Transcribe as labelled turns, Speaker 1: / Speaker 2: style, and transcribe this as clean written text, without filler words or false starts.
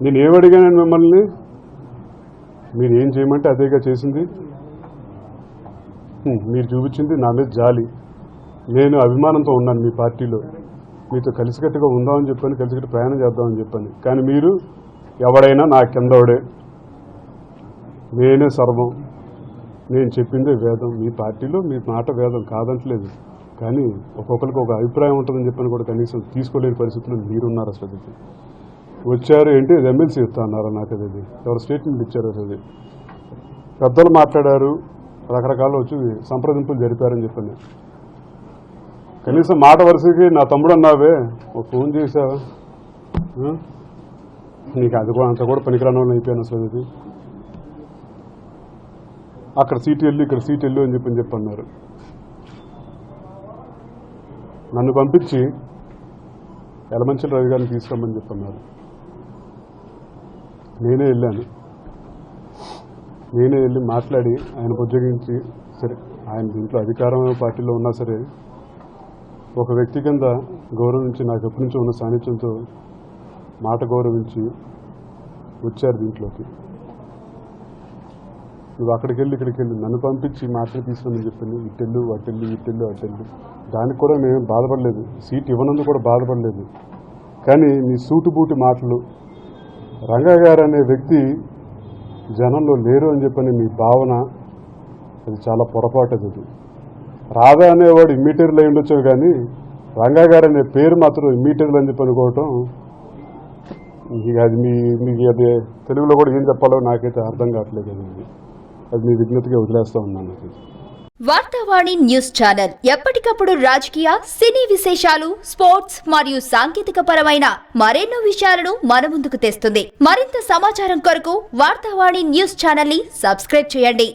Speaker 1: నేను ఏమడిగాను మిమ్మల్ని? మీరు ఏం చేయమంటే అదేగా చేసింది. మీరు చూపించింది నా మీద జాలి. నేను అభిమానంతో ఉన్నాను మీ పార్టీలో, మీతో కలిసికట్టుగా ఉందామని చెప్పని, కలిసికట్టు ప్రయాణం చేద్దామని చెప్పని. కానీ మీరు ఎవడైనా నా కిందోడే, నేనే సర్వం, నేను చెప్పిందే వేదం. మీ పార్టీలో మీ మాట వేదం కాదంటలేదు, కానీ ఒక్కొక్కరికి ఒక అభిప్రాయం ఉంటుందని చెప్పని కూడా కనీసం తీసుకోలేని పరిస్థితుల్లో మీరున్నారు. అసలు అది వచ్చారు ఏంటి, అది ఎమ్మెల్సీ ఇస్తా అన్నారు. నాకు అది ఎవరు స్టేట్మెంట్ ఇచ్చారు. అది పెద్దలు మాట్లాడారు, రకరకాలు వచ్చి సంప్రదింపులు జరిపారని చెప్పని. కనీసం మాట వరుసకి నా తమ్ముడు అన్నావే, ఒక ఫోన్ చేసావా? నీకు అది కూడా అంత కూడా పనికిరాని వాళ్ళు అయిపోయాను. అసలు అది అక్కడ సీటు వెళ్ళు, ఇక్కడ సీటు వెళ్ళు అని చెప్పి అన్నారు. నన్ను పంపించి యలమంచిలి రవి గారిని తీసుకురమ్మని చెప్పన్నారు. నేనే వెళ్ళాను. నేనే వెళ్ళి మాట్లాడి ఆయన బుజ్జగించి, సరే ఆయన దీంట్లో అధికారం పార్టీలో ఉన్నా సరే ఒక వ్యక్తి కింద గౌరవించి, నాకు ఎప్పటి నుంచో ఉన్న సాన్నిధ్యంతో మాట గౌరవించి వచ్చారు దీంట్లోకి. నువ్వు అక్కడికి వెళ్ళి ఇక్కడికి వెళ్ళి నన్ను పంపించి మాటలు తీసుకుని చెప్పింది. ఇట్టెళ్ళు అట్టెళ్ళు ఇట్టెళ్ళు అట్టెళ్ళు. దానికి కూడా మేము బాధపడలేదు, సీట్ ఇవ్వనందుకు కూడా బాధపడలేదు. కానీ నీ సూటుబూటి మాటలు, రంగా గారు అనే వ్యక్తి జనంలో లేరు అని చెప్పని మీ భావన, అది చాలా పొరపాటు. అది రాధా అనేవాడు ఇమ్మీటర్లు అయి ఉండొచ్చు, కానీ రంగా గారు అనే పేరు మాత్రం ఇమ్మీటర్లు అని చెప్పి అనుకోవటం, అది మీకు అది తెలుగులో కూడా ఏం చెప్పాలో నాకైతే అర్థం కావట్లేదు. అది మీ విజ్ఞతగా వదిలేస్తా ఉన్నాను.
Speaker 2: వార్తావాణి న్యూస్ ఛానల్ ఎప్పటికప్పుడు రాజకీయ, సినీ విశేషాలు, స్పోర్ట్స్ మరియు సాంకేతిక పరమైన మరెన్నో విషయాలను మన ముందుకు తెస్తుంది. మరింత సమాచారం కొరకు వార్తావాణి న్యూస్ ఛానల్ ని సబ్స్క్రైబ్ చేయండి.